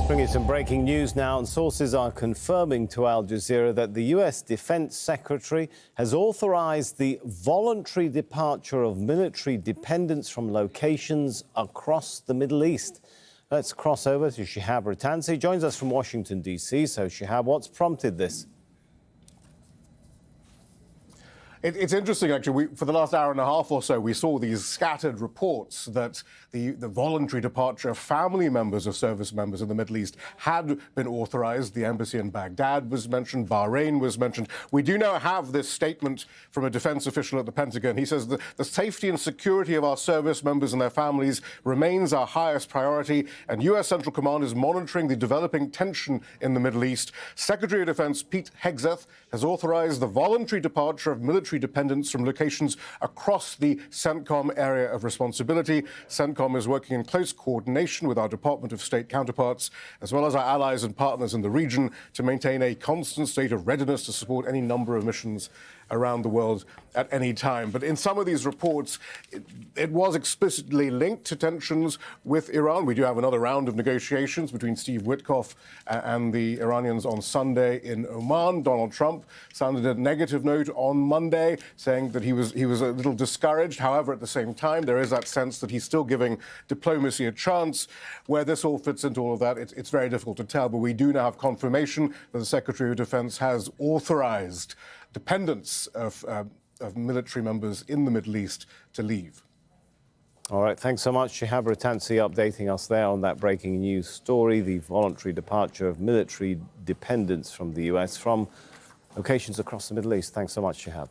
Bringing some breaking news now, and sources are confirming to Al Jazeera that the US Defense Secretary has authorized the voluntary departure of military dependents from locations across the Middle East. Let's cross over to Shihab Rattansi. He joins us from Washington, D.C. So, Shihab, what's prompted this? It's interesting, actually. For the last hour and a half or so, we saw these scattered reports that the voluntary departure of family members of service members in the Middle East had been authorized. The embassy in Baghdad was mentioned. Bahrain was mentioned. We do now have this statement from a defense official at the Pentagon. He says that the safety and security of our service members and their families remains our highest priority, and U.S. Central Command is monitoring the developing tension in the Middle East. Secretary of Defense Pete Hegseth has authorized the voluntary departure of military dependents from locations across the CENTCOM area of responsibility. CENTCOM is working in close coordination with our Department of State counterparts, as well as our allies and partners in the region, to maintain a constant state of readiness to support any number of missions around the world at any time. But in some of these reports, it was explicitly linked to tensions with Iran. We do have another round of negotiations between Steve Witkoff and the Iranians on Sunday in Oman. Donald Trump sounded a negative note on Monday, saying that he was a little discouraged. However, at the same time, there is that sense that he's still giving diplomacy a chance. Where this all fits into all of that, it's very difficult to tell. But we do now have confirmation that the Secretary of Defense has authorized dependents of military members in the Middle East to leave. All right, thanks so much, Shihab Rattansi, updating us there on that breaking news story, the voluntary departure of military dependents from the US from locations across the Middle East. Thanks so much, Shihab.